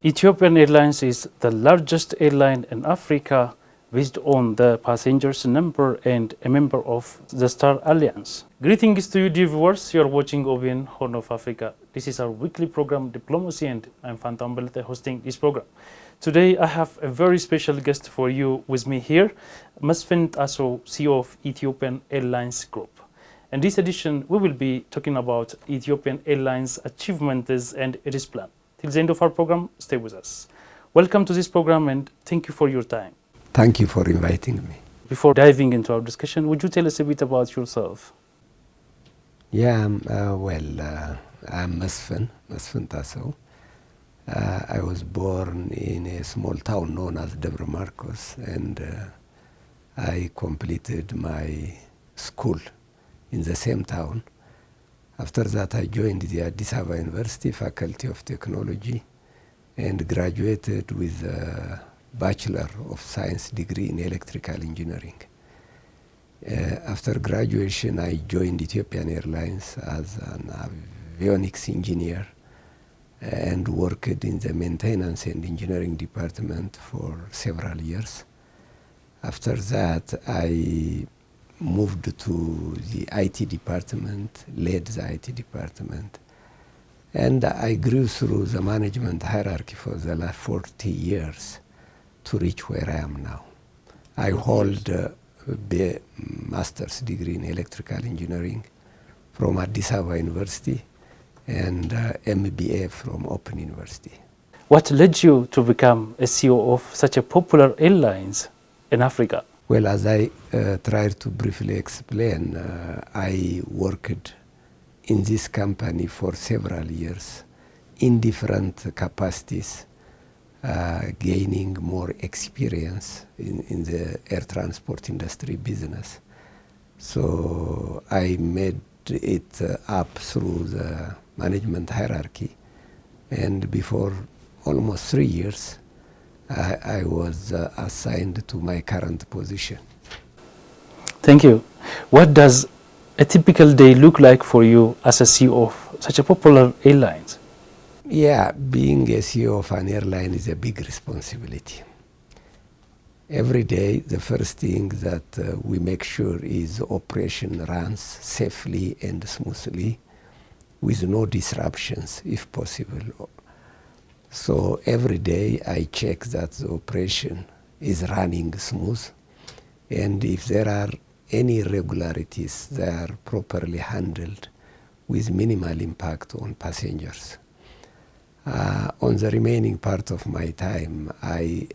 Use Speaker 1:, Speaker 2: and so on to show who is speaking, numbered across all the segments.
Speaker 1: Ethiopian Airlines is the largest airline in Africa based on the passengers number and a member of the Star Alliance. Greetings to you dear viewers, you are watching OBN Horn of Africa. This is our weekly program Diplomacy and I'm Fantam Belete hosting this program. Today I have a very special guest for you with me here, Mesfin Tasew, CEO of Ethiopian Airlines Group. In this edition we will be talking about Ethiopian Airlines achievements and its plan. Till the end of our program, stay with us. Welcome to this program and thank you for your time.
Speaker 2: Thank you for inviting me.
Speaker 1: Before diving into our discussion, would you tell us a bit about yourself?
Speaker 2: Yeah, I'm Mesfin Tasew. I was born in a small town known as Debre Marcos, and I completed my school in the same town. After that, I joined the Addis Ababa University Faculty of Technology and graduated with a Bachelor of Science degree in Electrical Engineering. After graduation, I joined Ethiopian Airlines as an avionics engineer and worked in the maintenance and engineering department for several years. After that, I moved to the IT department, led the IT department, and I grew through the management hierarchy for the last 40 years to reach where I am now. I hold a master's degree in electrical engineering from Addis Ababa University and MBA from Open University.
Speaker 1: What led you to become a CEO of such a popular airlines in Africa?
Speaker 2: Well, as I tried to briefly explain, I worked in this company for several years in different capacities, gaining more experience in the air transport industry business. So I made it up through the management hierarchy, and before almost 3 years, I was assigned to my current position.
Speaker 1: Thank you. What does a typical day look like for you as a CEO of such a popular airlines?
Speaker 2: Yeah, being a CEO of an airline is a big responsibility. Every day, the first thing that we make sure is operation runs safely and smoothly with no disruptions if possible. So every day I check that the operation is running smooth, and if there are any irregularities, they are properly handled with minimal impact on passengers. On the remaining part of my time, I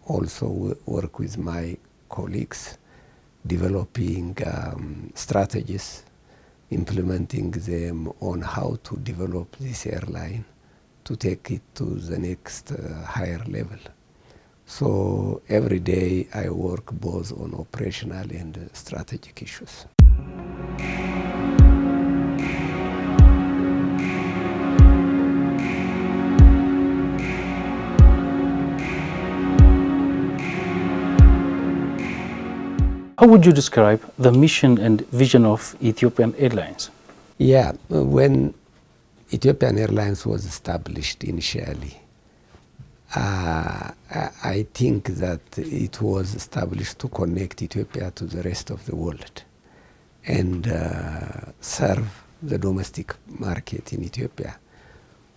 Speaker 2: also work with my colleagues, developing strategies, implementing them on how to develop this airline to take it to the next higher level. So every day I work both on operational and strategic issues.
Speaker 1: How would you describe the mission and vision of Ethiopian Airlines?
Speaker 2: Yeah, when Ethiopian Airlines was established initially, I think that it was established to connect Ethiopia to the rest of the world and serve the domestic market in Ethiopia.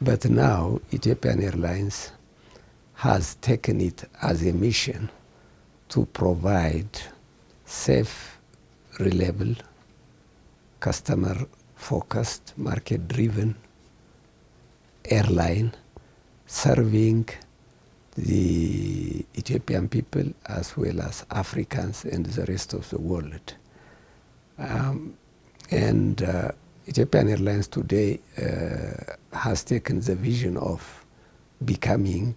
Speaker 2: But now Ethiopian Airlines has taken it as a mission to provide safe, reliable, customer-focused, market-driven airline serving the Ethiopian people as well as Africans and the rest of the world. Ethiopian Airlines today has taken the vision of becoming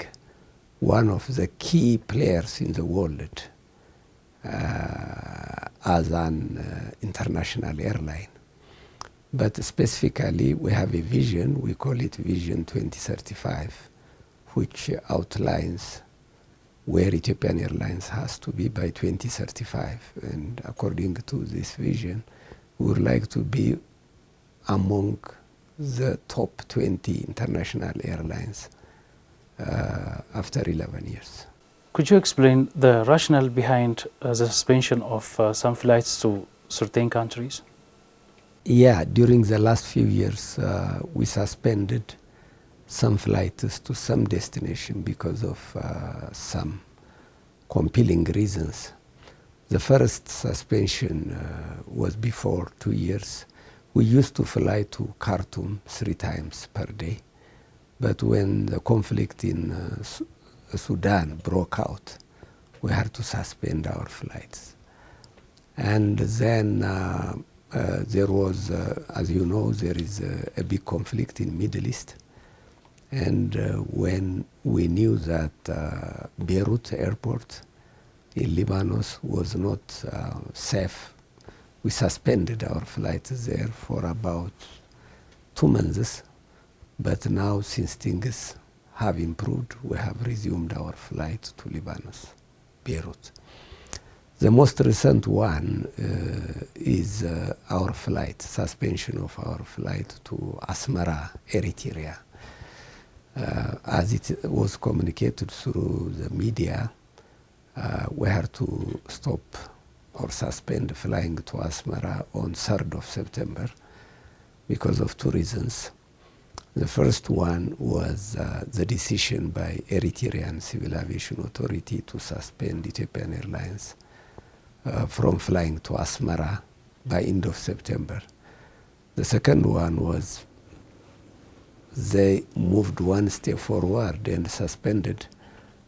Speaker 2: one of the key players in the world as an international airline. But specifically, we have a vision, we call it Vision 2035, which outlines where Ethiopian Airlines has to be by 2035. And according to this vision, we would like to be among the top 20 international airlines after 11 years.
Speaker 1: Could you explain the rationale behind the suspension of some flights to certain countries?
Speaker 2: Yeah, during the last few years, we suspended some flights to some destination because of some compelling reasons. The first suspension was before 2 years. We used to fly to Khartoum 3 times per day, but when the conflict in Sudan broke out, we had to suspend our flights. And then there was, as you know, there is a big conflict in Middle East. And when we knew that Beirut airport in Lebanon was not safe, we suspended our flights there for about 2 months. But now, since things have improved, we have resumed our flight to Lebanon, Beirut. The most recent one is our flight, suspension of our flight to Asmara, Eritrea. As it was communicated through the media, we had to stop or suspend flying to Asmara on 3rd of September because of 2 reasons. The first one was the decision by Eritrean Civil Aviation Authority to suspend Ethiopian Airlines from flying to Asmara by end of September. The second one was they moved one step forward and suspended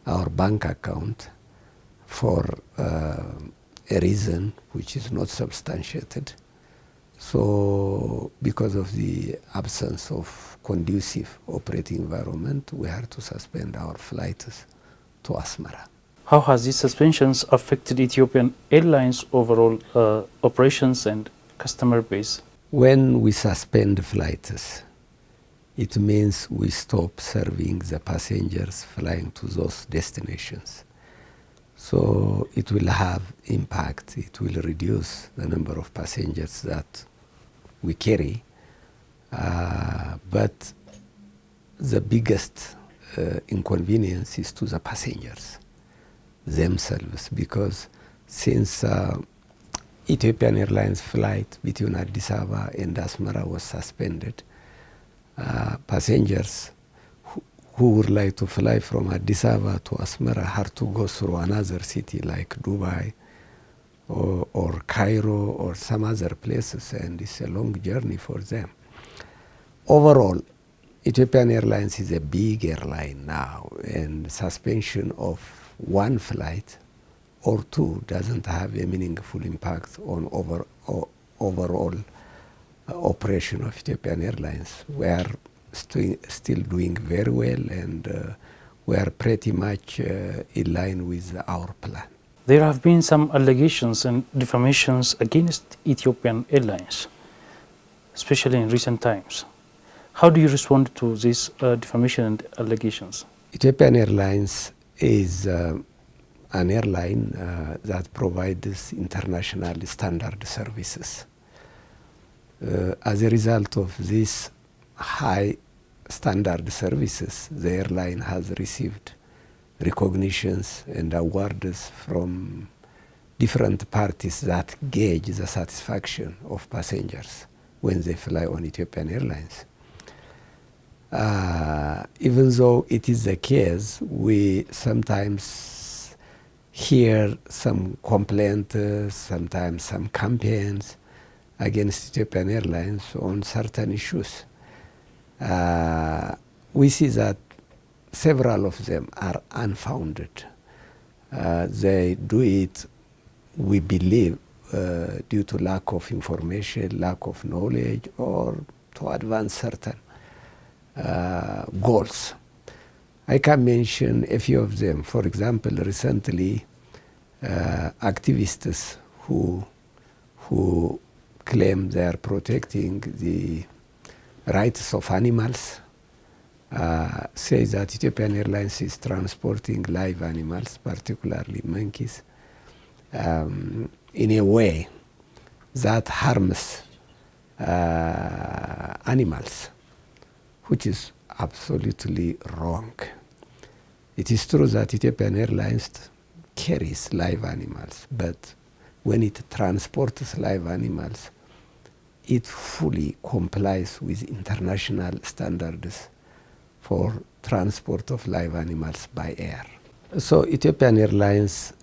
Speaker 2: our bank account for a reason which is not substantiated. So because of the absence of conducive operating environment, we had to suspend our flights to Asmara.
Speaker 1: How has these suspensions affected Ethiopian Airlines' overall operations and customer base?
Speaker 2: When we suspend flights, it means we stop serving the passengers flying to those destinations. So it will have impact. It will reduce the number of passengers that we carry. But the biggest inconvenience is to the passengers themselves, because since Ethiopian Airlines flight between Addis Ababa and Asmara was suspended, passengers who would like to fly from Addis Ababa to Asmara had to go through another city like Dubai or Cairo or some other places, and it's a long journey for them. Overall, Ethiopian Airlines is a big airline now, and suspension of one flight or 2 doesn't have a meaningful impact on overall operation of Ethiopian Airlines. We are still doing very well, and we are pretty much in line with our plan.
Speaker 1: There have been some allegations and defamations against Ethiopian Airlines, especially in recent times. How do you respond to these defamation and allegations?
Speaker 2: Ethiopian Airlines is an airline that provides international standard services. As a result of these high standard services, the airline has received recognitions and awards from different parties that gauge the satisfaction of passengers when they fly on Ethiopian Airlines. Even though it is the case, we sometimes hear some complaints, sometimes some campaigns against Ethiopian Airlines on certain issues. We see that several of them are unfounded. They do it, we believe, due to lack of information, lack of knowledge, or to advance certain goals. I can mention a few of them. For example, recently, activists who claim they are protecting the rights of animals say that Ethiopian Airlines is transporting live animals, particularly monkeys, in a way that harms animals, which is absolutely wrong. It is true that Ethiopian Airlines carries live animals, but when it transports live animals, it fully complies with international standards for transport of live animals by air. So Ethiopian Airlines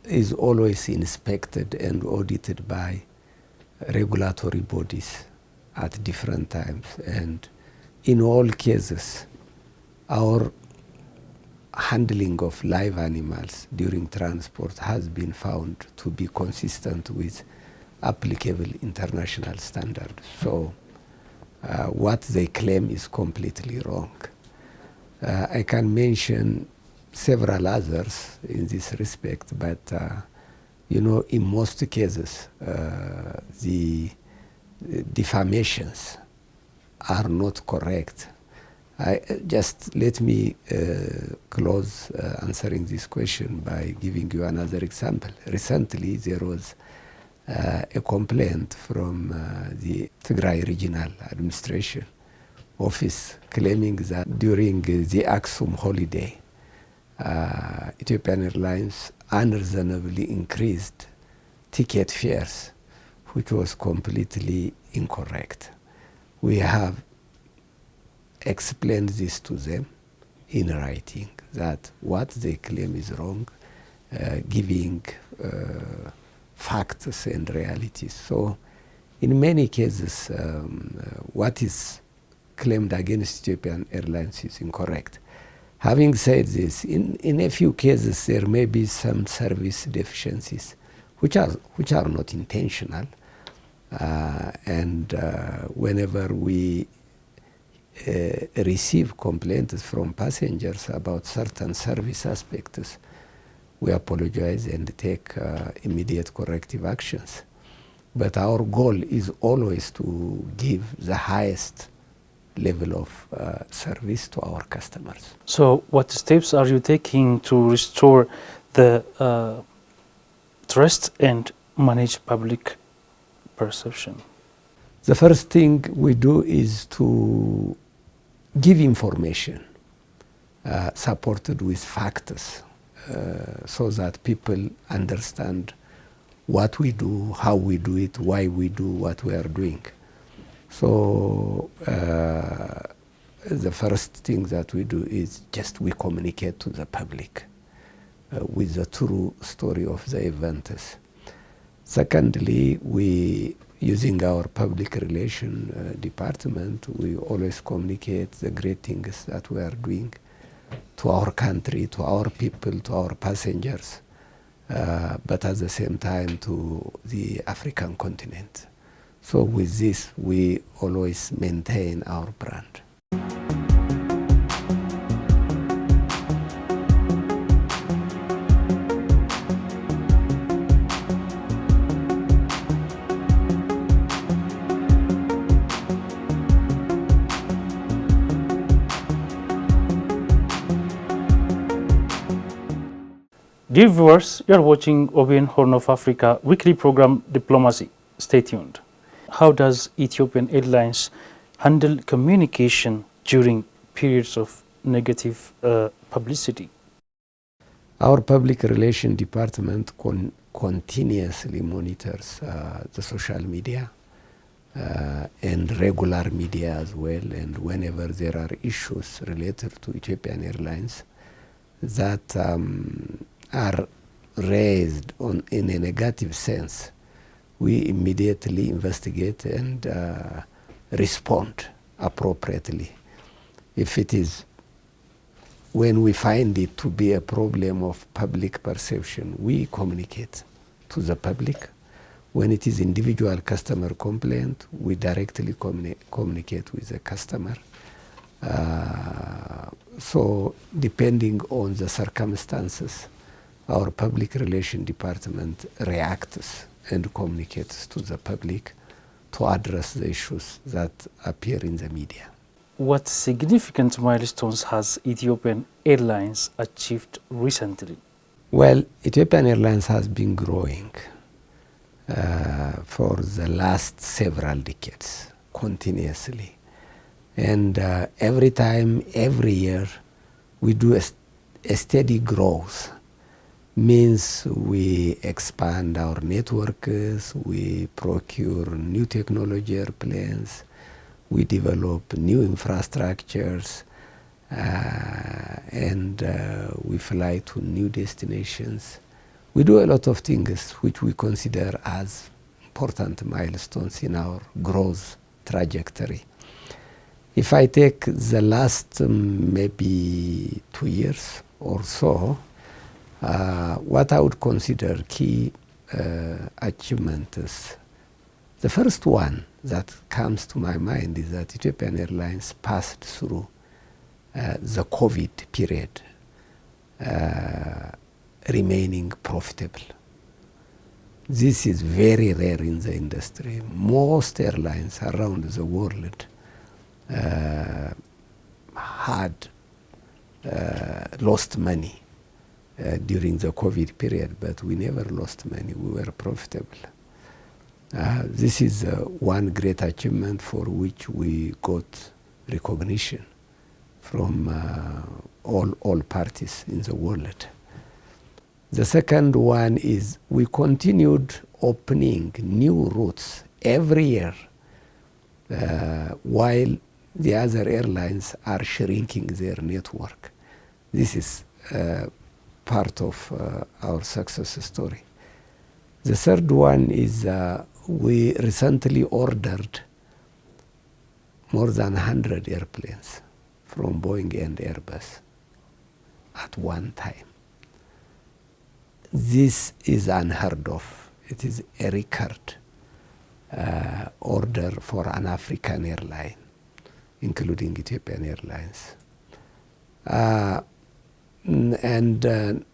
Speaker 2: is always inspected and audited by regulatory bodies at different times, and in all cases our handling of live animals during transport has been found to be consistent with applicable international standards. So what they claim is completely wrong. I can mention several others in this respect, but in most cases the defamations are not correct. Just let me close answering this question by giving you another example. Recently there was a complaint from the Tigray Regional Administration Office claiming that during the Aksum holiday, Ethiopian Airlines unreasonably increased ticket fares, which was completely incorrect. We have explained this to them in writing, that what they claim is wrong, giving facts and realities. So in many cases, what is claimed against Ethiopian Airlines is incorrect. Having said this, in a few cases there may be some service deficiencies which are not intentional, and whenever we receive complaints from passengers about certain service aspects, we apologize and take immediate corrective actions. But our goal is always to give the highest level of service to our customers.
Speaker 1: So what steps are you taking to restore the trust and manage public perception?
Speaker 2: The first thing we do is to give information supported with facts, so that people understand what we do, how we do it, why we do what we are doing. So the first thing that we do is just we communicate to the public with the true story of the events. Secondly, we, using our public relation department, we always communicate the great things that we are doing to our country, to our people, to our passengers, but at the same time to the African continent. So with this, we always maintain our brand.
Speaker 1: Dear viewers, you are watching OBN Horn of Africa weekly program Diplomacy. Stay tuned. How does Ethiopian Airlines handle communication during periods of negative publicity?
Speaker 2: Our public relation department continuously monitors the social media and regular media as well, and whenever there are issues related to Ethiopian Airlines that are raised in a negative sense, we immediately investigate and respond appropriately. If it is, when we find it to be a problem of public perception, we communicate to the public. When it is individual customer complaint, we directly communicate with the customer. So depending on the circumstances, our public relation department reacts and communicates to the public to address the issues that appear in the media.
Speaker 1: What significant milestones has Ethiopian Airlines achieved recently?
Speaker 2: Well, Ethiopian Airlines has been growing for the last several decades continuously. And every year, we do a steady growth means we expand our networks, we procure new technology airplanes, we develop new infrastructures, and we fly to new destinations. We do a lot of things which we consider as important milestones in our growth trajectory. If I take the last maybe 2 years or so, what I would consider key achievements, the first one that comes to my mind is that Ethiopian Airlines passed through the COVID period remaining profitable. This is very rare in the industry. Most airlines around the world had lost money during the COVID period, but we never lost money. We were profitable. This is one great achievement for which we got recognition from all parties in the world. The second one is we continued opening new routes every year while the other airlines are shrinking their network. This is part of our success story. The third one is we recently ordered more than 100 airplanes from Boeing and Airbus at one time. This is unheard of. It is a record order for an African airline, including Ethiopian Airlines. And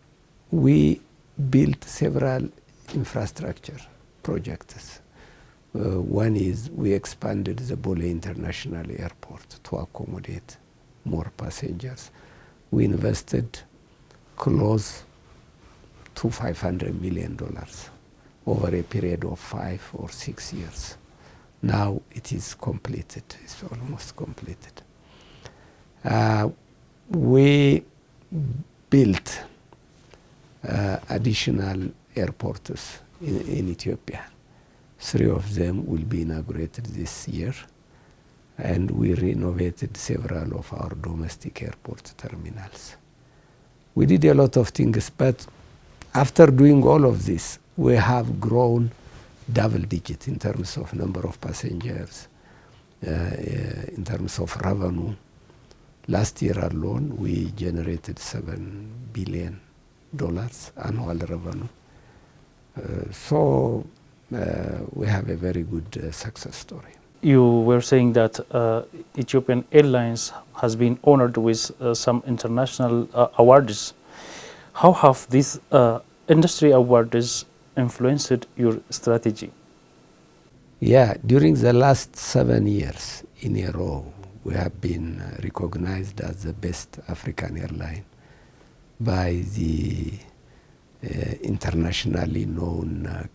Speaker 2: we built several infrastructure projects. One is we expanded the Bole International Airport to accommodate more passengers. We invested close to $500 million over a period of 5 or 6 years. Now it is completed, it's almost completed. We built additional airports in Ethiopia. 3 of them will be inaugurated this year, and we renovated several of our domestic airport terminals. We did a lot of things, but after doing all of this, we have grown double-digit in terms of number of passengers, in terms of revenue. Last year alone, we generated $7 billion annual revenue. So we have a very good success story.
Speaker 1: You were saying that Ethiopian Airlines has been honored with some international awards. How have these industry awards influenced your strategy?
Speaker 2: Yeah, during the last 7 years in a row, we have been recognized as the best African airline by the internationally known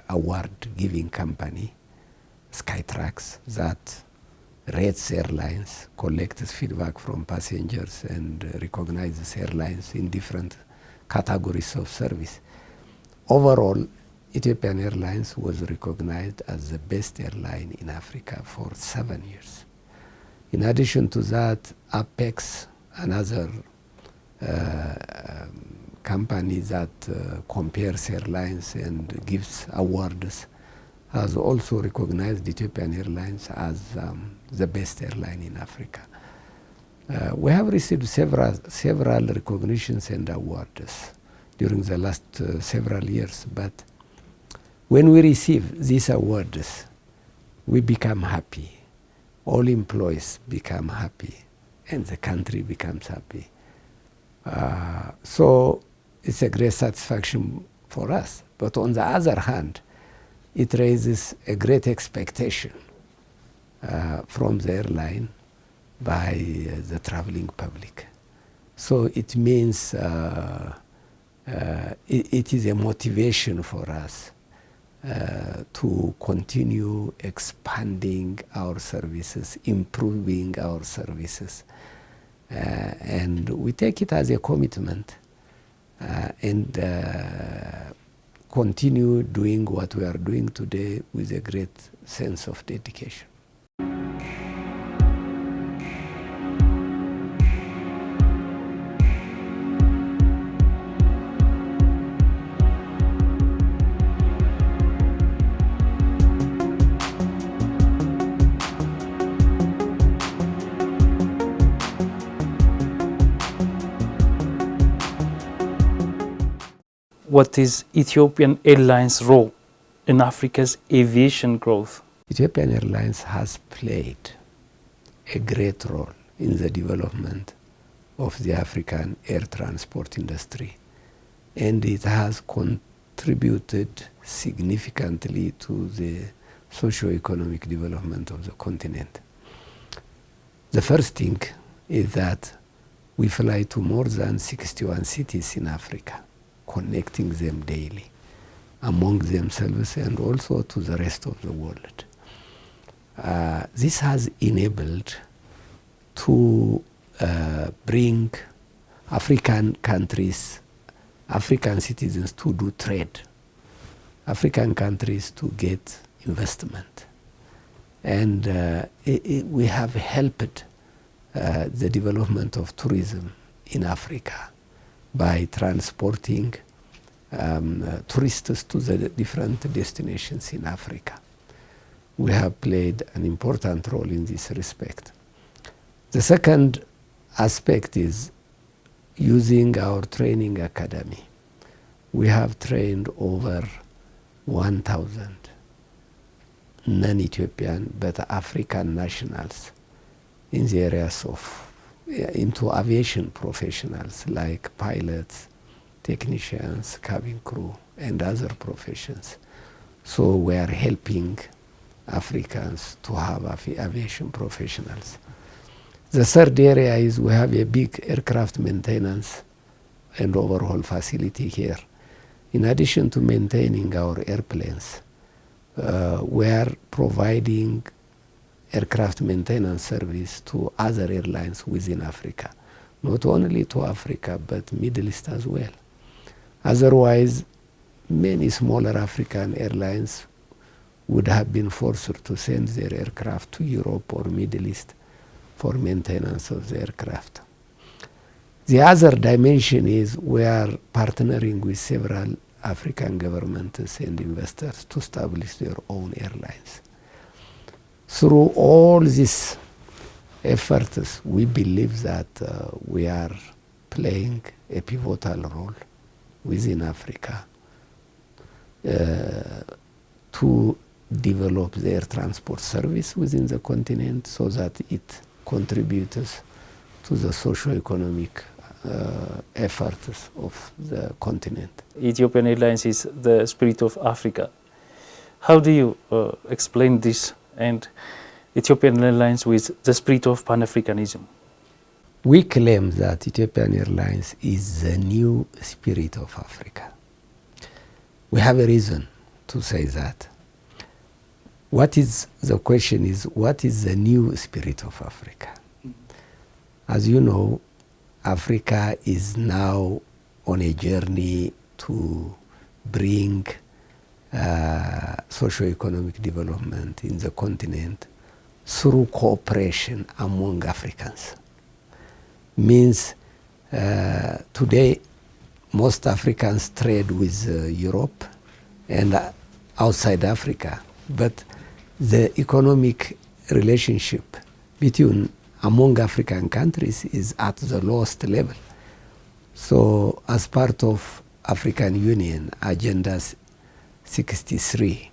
Speaker 2: award-giving company, Skytrax, that rates airlines, collects feedback from passengers, and recognizes airlines in different categories of service. Overall, Ethiopian Airlines was recognized as the best airline in Africa for 7 years. In addition to that, Apex, another company that compares airlines and gives awards, has also recognized Ethiopian Airlines as the best airline in Africa. We have received several recognitions and awards during the last several years, but when we receive these awards, we become happy. All employees become happy, and the country becomes happy. So it's a great satisfaction for us. But on the other hand, it raises a great expectation from the airline by the traveling public. So it means it is a motivation for us to continue expanding our services, improving our services, And we take it as a commitment and continue doing what we are doing today with a great sense of dedication.
Speaker 1: What is Ethiopian Airlines' role in Africa's aviation growth?
Speaker 2: Ethiopian Airlines has played a great role in the development of the African air transport industry, and it has contributed significantly to the socio-economic development of the continent. The first thing is that we fly to more than 61 cities in Africa, connecting them daily among themselves and also to the rest of the world. This has enabled to bring African countries, African citizens to do trade, African countries to get investment. And we have helped the development of tourism in Africa by transporting tourists to the different destinations in Africa. We have played an important role in this respect. The second aspect is using our training academy. We have trained over 1,000 non-Ethiopian but African nationals in the areas of into aviation professionals like pilots, technicians, cabin crew, and other professions. So we are helping Africans to have aviation professionals. The third area is we have a big aircraft maintenance and overhaul facility here. In addition to maintaining our airplanes, we are providing aircraft maintenance service to other airlines within Africa, not only to Africa, but Middle East as well. Otherwise, many smaller African airlines would have been forced to send their aircraft to Europe or Middle East for maintenance of the aircraft. The other dimension is we are partnering with several African governments and investors to establish their own airlines. Through all these efforts, we believe that we are playing a pivotal role within Africa to develop the air transport service within the continent so that it contributes to the socio-economic efforts of the continent.
Speaker 1: Ethiopian Airlines is the spirit of Africa. How do you explain this and Ethiopian Airlines with the spirit of Pan-Africanism?
Speaker 2: We claim that Ethiopian Airlines is the new spirit of Africa. We have a reason to say that. The question is, what is the new spirit of Africa? As you know, Africa is now on a journey to bring socio-economic development in the continent through cooperation among Africans. Means today most Africans trade with Europe and outside Africa, but the economic relationship among African countries is at the lowest level. So as part of African Union Agenda 63,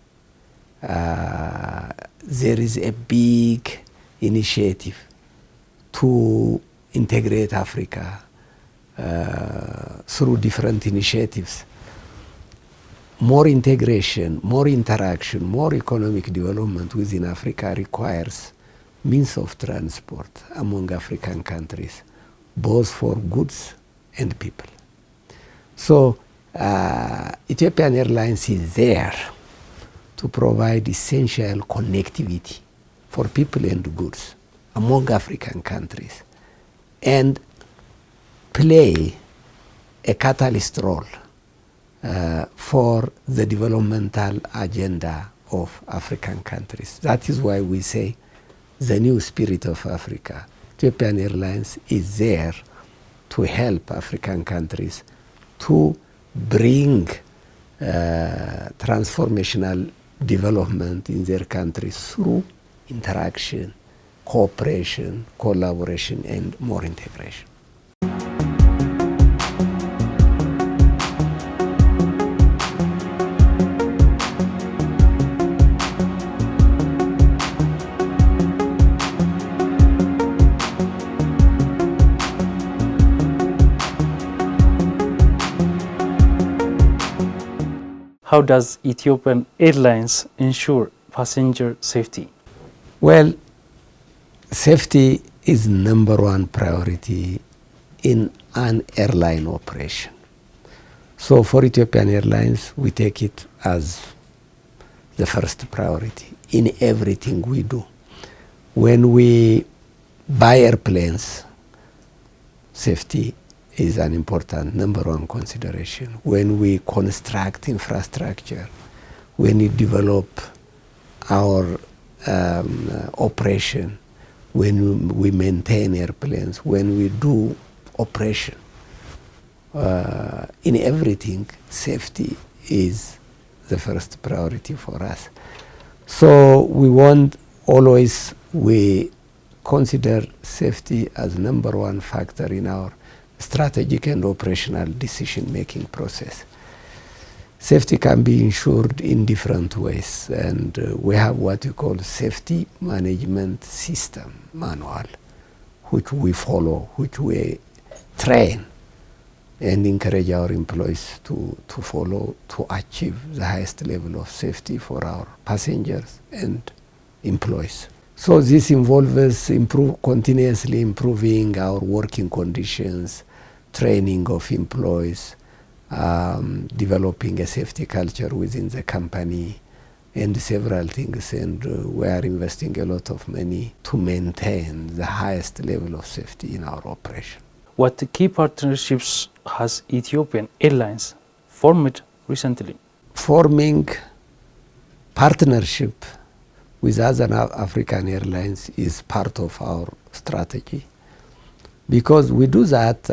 Speaker 2: there is a big initiative to integrate Africa through different initiatives. More integration, more interaction, more economic development within Africa requires means of transport among African countries, both for goods and people. So Ethiopian Airlines is there to provide essential connectivity for people and goods among African countries. and play a catalyst role for the developmental agenda of African countries. That is why we say the new spirit of Africa. Ethiopian Airlines is there to help African countries to bring transformational development in their countries through interaction, cooperation, collaboration, and more integration.
Speaker 1: How does Ethiopian Airlines ensure passenger safety?
Speaker 2: Well, safety is number one priority in an airline operation. So for Ethiopian Airlines, we take it as the first priority in everything we do. When we buy airplanes, safety is an important number one consideration. When we construct infrastructure, when we develop our operation, when we maintain airplanes, when we do operation, in everything, safety is the first priority for us. So we consider safety as number one factor in our strategic and operational decision-making process. Safety can be ensured in different ways, and we have what we call safety management system manual, which we follow, which we train and encourage our employees to follow to achieve the highest level of safety for our passengers and employees. So this involves continuously improving our working conditions, training of employees, developing a safety culture within the company, and several things. And we are investing a lot of money to maintain the highest level of safety in our operation.
Speaker 1: What key partnerships has Ethiopian Airlines formed recently?
Speaker 2: Forming partnership with other African airlines is part of our strategy, because we do that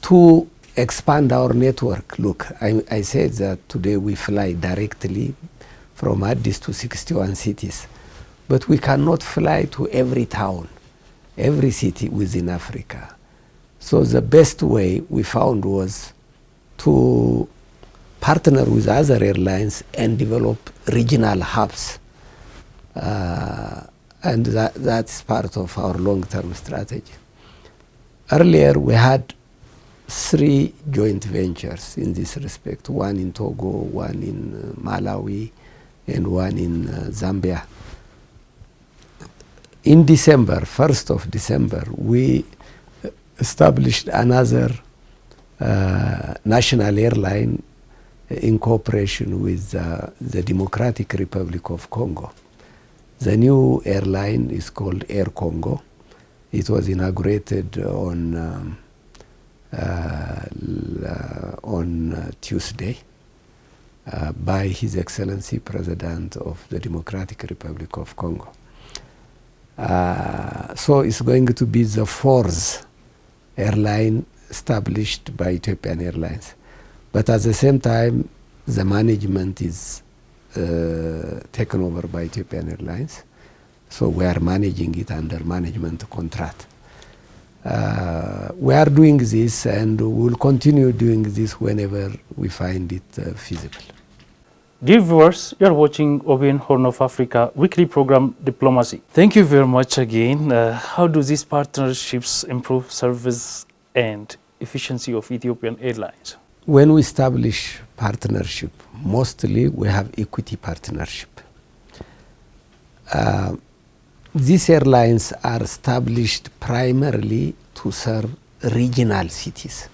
Speaker 2: to expand our network. Look, I said that today we fly directly from Addis to 61 cities, but we cannot fly to every town, every city within Africa. So the best way we found was to partner with other airlines and develop regional hubs. And that's part of our long-term strategy. Earlier, we had 3 joint ventures in this respect, one in Togo, one in Malawi, and one in Zambia. In December, 1st of December, we established another national airline in cooperation with the Democratic Republic of Congo. The new airline is called Air Congo. It was inaugurated on Tuesday by His Excellency President of the Democratic Republic of Congo. So it's going to be the 4th airline established by Ethiopian Airlines. But at the same time, the management is taken over by Ethiopian Airlines. So we are managing it under management contract. We are doing this, and we will continue doing this whenever we find it feasible.
Speaker 1: Dear viewers, you are watching OBN Horn of Africa weekly program Diplomacy. Thank you very much again. How do these partnerships improve service and efficiency of Ethiopian Airlines?
Speaker 2: When we establish partnership, mostly we have equity partnership. These airlines are established primarily to serve regional cities.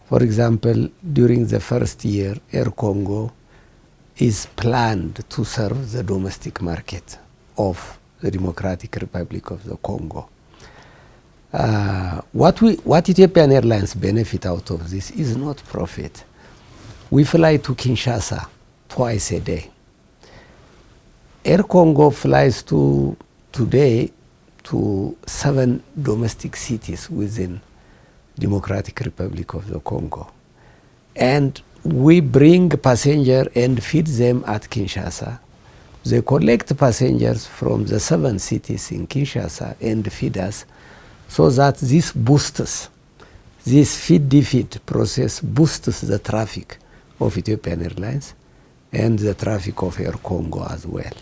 Speaker 2: For example, during the first year, Air Congo is planned to serve the domestic market of the Democratic Republic of the Congo. What Ethiopian Airlines benefit out of this is not profit. We fly to Kinshasa twice a day. Air Congo flies today to 7 domestic cities within Democratic Republic of the Congo. And we bring passenger and feed them at Kinshasa. They collect passengers from the 7 cities in Kinshasa and feed us, so that this boosts, this feed-defeat process boosts the traffic of Ethiopian Airlines and the traffic of Air Congo as well.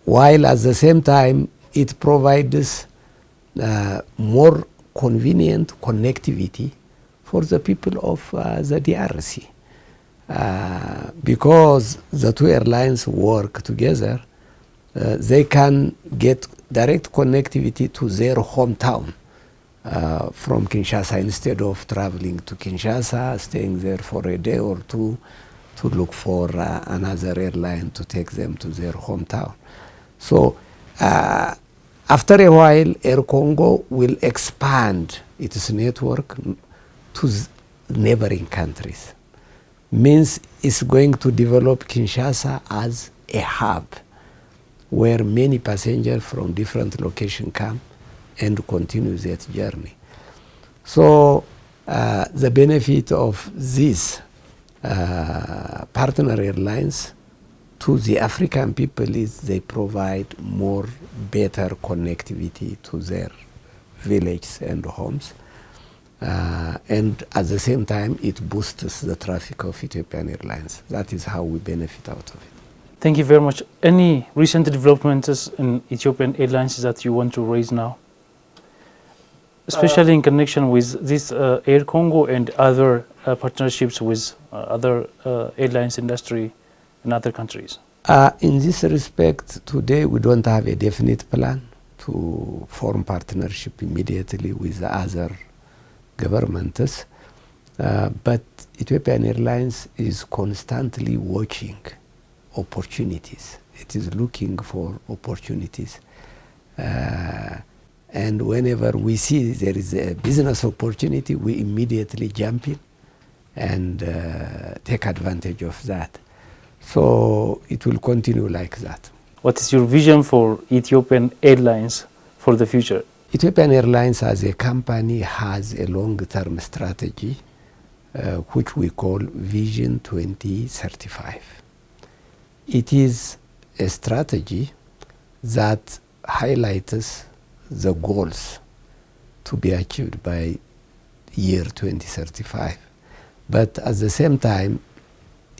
Speaker 2: While at the same time, it provides more convenient connectivity for the people of the DRC. Because the 2 airlines work together, they can get direct connectivity to their hometown from Kinshasa, instead of traveling to Kinshasa, staying there for a day or two to look for another airline to take them to their hometown. So after a while, Air Congo will expand its network to neighboring countries. Means it's going to develop Kinshasa as a hub where many passengers from different locations come and continue that journey. So the benefit of these partner airlines to the African people is they provide more better connectivity to their villages and homes. And at the same time, it boosts the traffic of Ethiopian Airlines. That is how we benefit out of it.
Speaker 1: Thank you very much. Any recent developments in Ethiopian Airlines that you want to raise now? Especially in connection with this Air Congo and other partnerships with other airlines industry in other countries.
Speaker 2: In this respect, today we don't have a definite plan to form partnership immediately with the other governments, but Ethiopian Airlines is constantly watching opportunities. It is looking for opportunities. And whenever we see there is a business opportunity, we immediately jump in and take advantage of that. So it will continue like that.
Speaker 1: What is your vision for Ethiopian Airlines for the future?
Speaker 2: Ethiopian Airlines as a company has a long-term strategy which we call Vision 2035. It is a strategy that highlights the goals to be achieved by year 2035. But at the same time,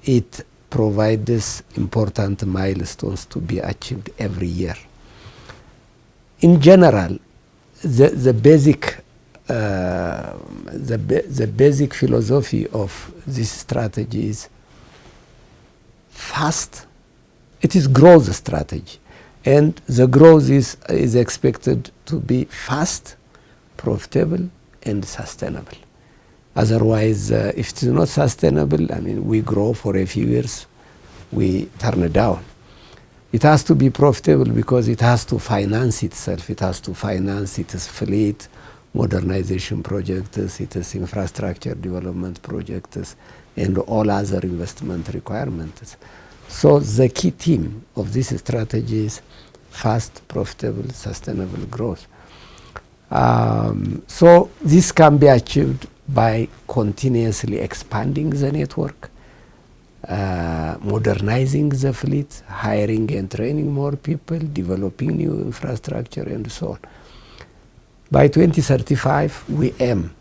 Speaker 2: it provides important milestones to be achieved every year. In general, the basic philosophy of this strategy is fast. It is growth strategy, and the growth is expected to be fast, profitable, and sustainable. Otherwise, if it is not sustainable, I mean, we grow for a few years, we turn it down. It has to be profitable because it has to finance itself. It has to finance its fleet, modernization projects, its infrastructure development projects, and all other investment requirements. So the key theme of this strategy is fast, profitable, sustainable growth. So this can be achieved by continuously expanding the network, modernizing the fleet, hiring and training more people, developing new infrastructure, and so on. By 2035, we aim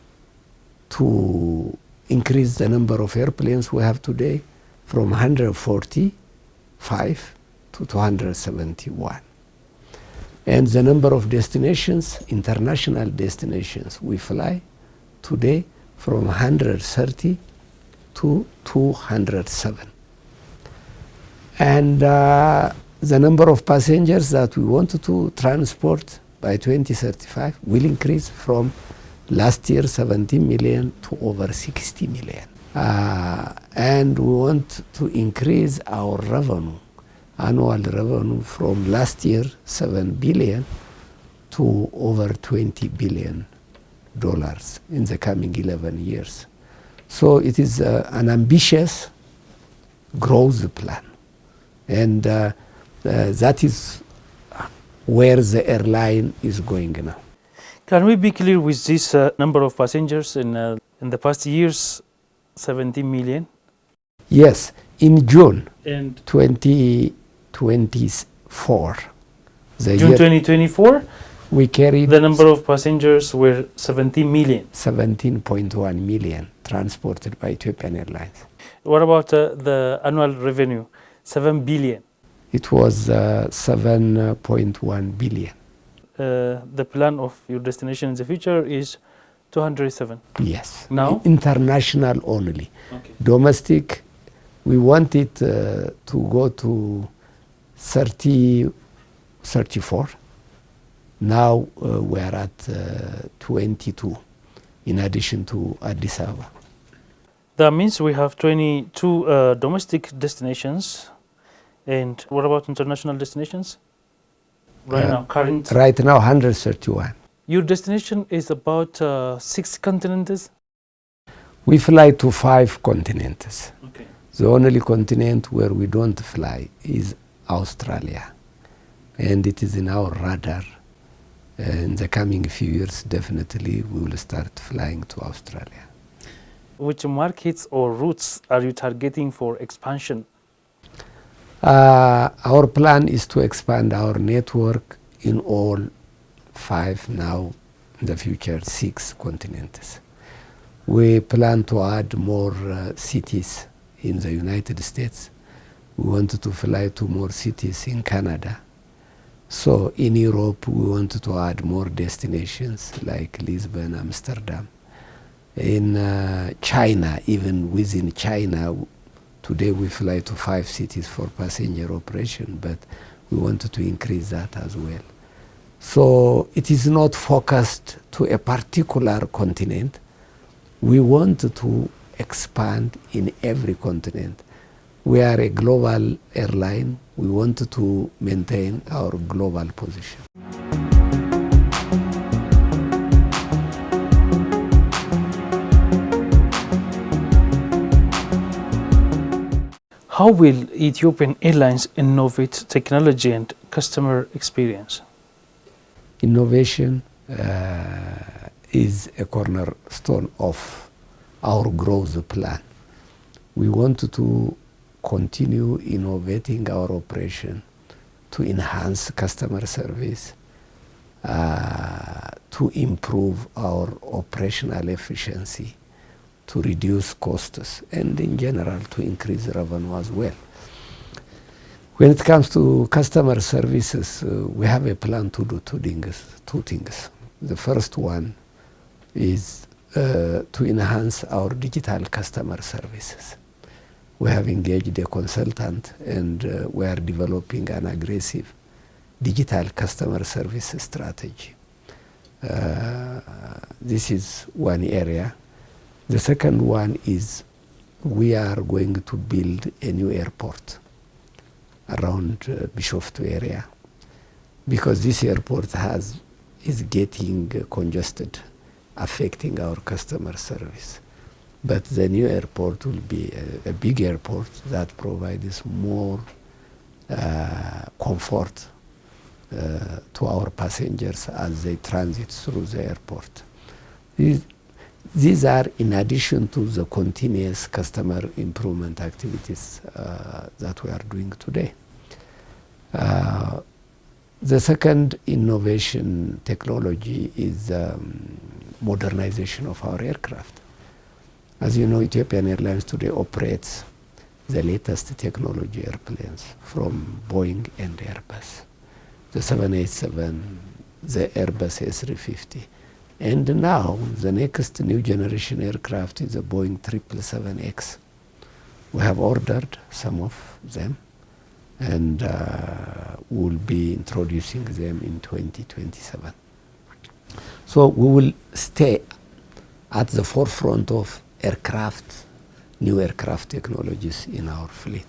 Speaker 2: to increase the number of airplanes we have today from 145 to 271. And the number of destinations, international destinations we fly today from 130 to 207. And the number of passengers that we want to transport by 2035 will increase from last year 17 million to over 60 million. And we want to increase our revenue, annual revenue, from last year 7 billion to over 20 billion in the coming 11 years. So it is an ambitious growth plan. And that is where the airline is going now.
Speaker 1: Can we be clear with this number of passengers in the past years, 70 million?
Speaker 2: Yes, in June
Speaker 1: And
Speaker 2: 2024, the
Speaker 1: June
Speaker 2: year
Speaker 1: 2024,
Speaker 2: we carried
Speaker 1: the number of passengers were 17 million.
Speaker 2: 17.1 million transported by Ethiopian Airlines.
Speaker 1: What about the annual revenue? 7 billion.
Speaker 2: It was 7.1 billion.
Speaker 1: The plan of your destination in the future is 207.
Speaker 2: Yes.
Speaker 1: Now?
Speaker 2: International only.
Speaker 1: Okay.
Speaker 2: Domestic, we want it to go to 34. Now we are at 22, in addition to Addis Ababa.
Speaker 1: That means we have 22 domestic destinations. And what about international destinations? Right now, current.
Speaker 2: Right now, 131.
Speaker 1: Your destination is about 6 continents?
Speaker 2: We fly to 5 continents.
Speaker 1: Okay.
Speaker 2: The only continent where we don't fly is Australia. And it is in our radar. In the coming few years, definitely, we will start flying to Australia.
Speaker 1: Which markets or routes are you targeting for expansion?
Speaker 2: Our plan is to expand our network in all 5, now in the future 6 continents. We plan to add more cities in the United States. We want to fly to more cities in Canada. So in Europe, we want to add more destinations like Lisbon, Amsterdam. In China, even within China, today we fly to 5 cities for passenger operation, but we wanted to increase that as well. So it is not focused to a particular continent. We want to expand in every continent. We are a global airline. We want to maintain our global position.
Speaker 1: How will Ethiopian Airlines innovate technology and customer experience?
Speaker 2: Innovation is a cornerstone of our growth plan. We want to continue innovating our operation to enhance customer service, to improve our operational efficiency, to reduce costs, and in general to increase revenue as well. When it comes to customer services, we have a plan to do two things. The first one is to enhance our digital customer services. We have engaged a consultant and we are developing an aggressive digital customer service strategy. This is one area. The second one is we are going to build a new airport around Bishoftu area, because this airport is getting congested, affecting our customer service. But the new airport will be a big airport that provides more comfort to our passengers as they transit through the airport. These are in addition to the continuous customer improvement activities that we are doing today. The second innovation technology is modernization of our aircraft. As you know, Ethiopian Airlines today operates the latest technology airplanes from Boeing and Airbus, the 787, the Airbus A350. And now the next new generation aircraft is the Boeing 777X. We have ordered some of them and we'll be introducing them in 2027. So we will stay at the forefront of new aircraft technologies in our fleet.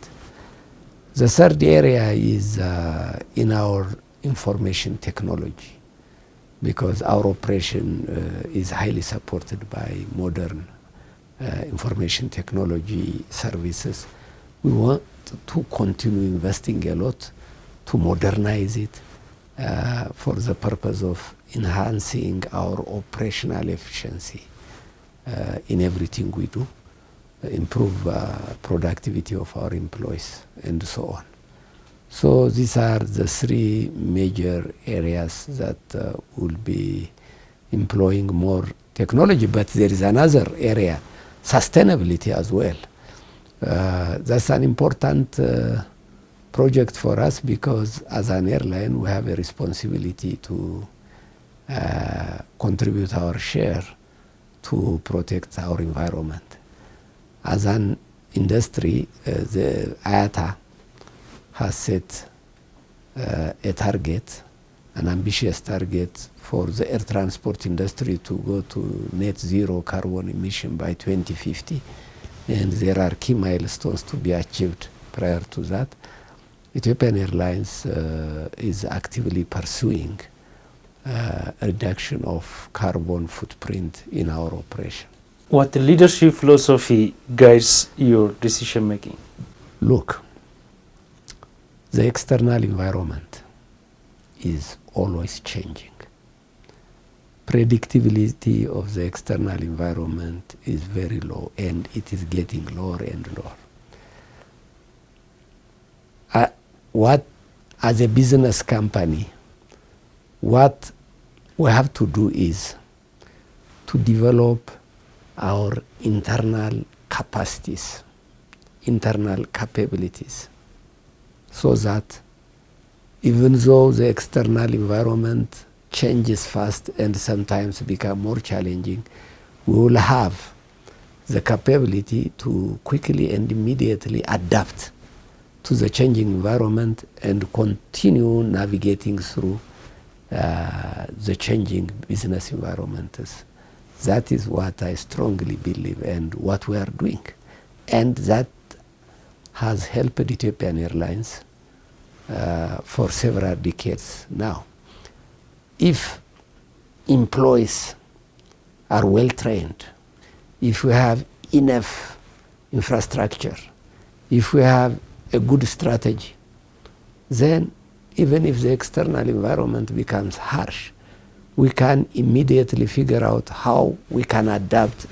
Speaker 2: The third area is in our information technology. because our operation is highly supported by modern information technology services. We want to continue investing a lot to modernize it for the purpose of enhancing our operational efficiency in everything we do, improve productivity of our employees, and so on. So these are the three major areas that will be employing more technology. But there is another area, sustainability as well. That's an important project for us, because as an airline we have a responsibility to contribute our share to protect our environment. As an industry, the IATA has set a target, an ambitious target for the air transport industry to go to net zero carbon emission by 2050. And there are key milestones to be achieved prior to that. Ethiopian Airlines is actively pursuing a reduction of carbon footprint in our operation.
Speaker 1: What leadership philosophy guides your decision making?
Speaker 2: Look, the external environment is always changing. Predictability of the external environment is very low, and it is getting lower and lower. As a business company, what we have to do is to develop our internal capacities, internal capabilities, so that even though the external environment changes fast and sometimes become more challenging, we will have the capability to quickly and immediately adapt to the changing environment and continue navigating through the changing business environments. That is what I strongly believe and what we are doing. And that has helped Ethiopian Airlines for several decades now. If employees are well trained, if we have enough infrastructure, if we have a good strategy, then even if the external environment becomes harsh, we can immediately figure out how we can adapt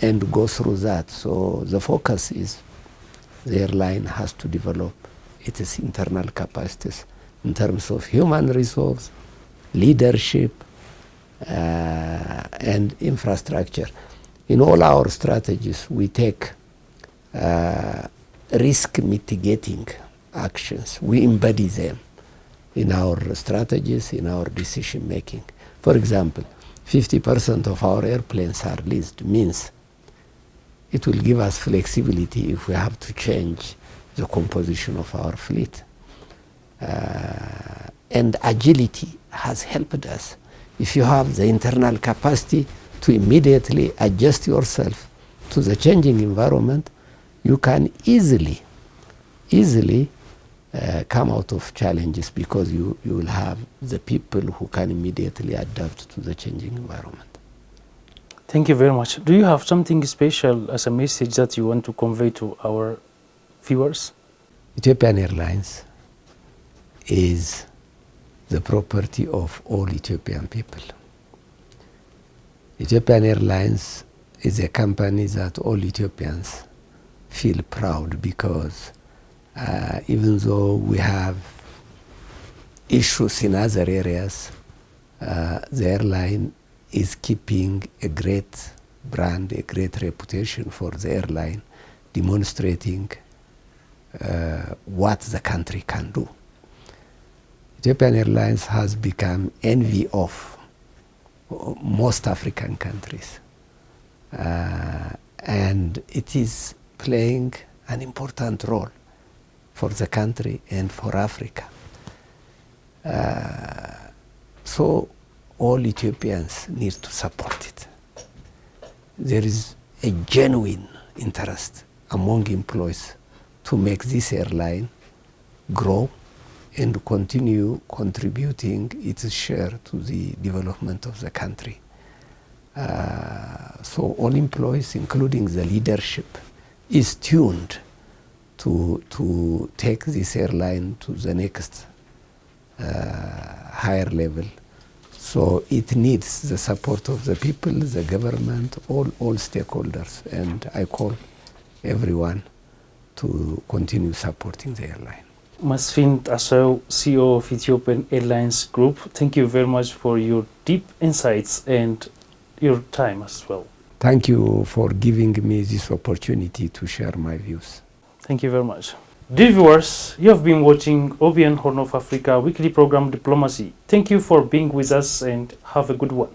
Speaker 2: and go through that. So the focus is the airline has to develop its internal capacities in terms of human resource, leadership, and infrastructure. In all our strategies, we take risk mitigating actions. We embody them in our strategies, in our decision making. For example, 50% of our airplanes are leased, means it will give us flexibility if we have to change the composition of our fleet. And agility has helped us. If you have the internal capacity to immediately adjust yourself to the changing environment, you can easily come out of challenges, because you will have the people who can immediately adapt to the changing environment.
Speaker 1: Thank you very much. Do you have something special as a message that you want to convey to our viewers?
Speaker 2: Ethiopian Airlines is the property of all Ethiopian people. Ethiopian Airlines is a company that all Ethiopians feel proud, because even though we have issues in other areas, the airline is keeping a great brand, a great reputation for the airline, demonstrating what the country can do. Ethiopian Airlines has become envy of most African countries, and it is playing an important role for the country and for Africa. So all Ethiopians need to support it. There is a genuine interest among employees to make this airline grow and continue contributing its share to the development of the country. So all employees, including the leadership, is tuned to take this airline to the next higher level. So it needs the support of the people, the government, all stakeholders, and I call everyone to continue supporting the airline.
Speaker 1: Mesfin Tasew, CEO of Ethiopian Airlines Group, thank you very much for your deep insights and your time as well.
Speaker 2: Thank you for giving me this opportunity to share my views.
Speaker 1: Thank you very much. Dear viewers, you have been watching OBN Horn of Africa weekly program Diplomacy. Thank you for being with us and have a good one.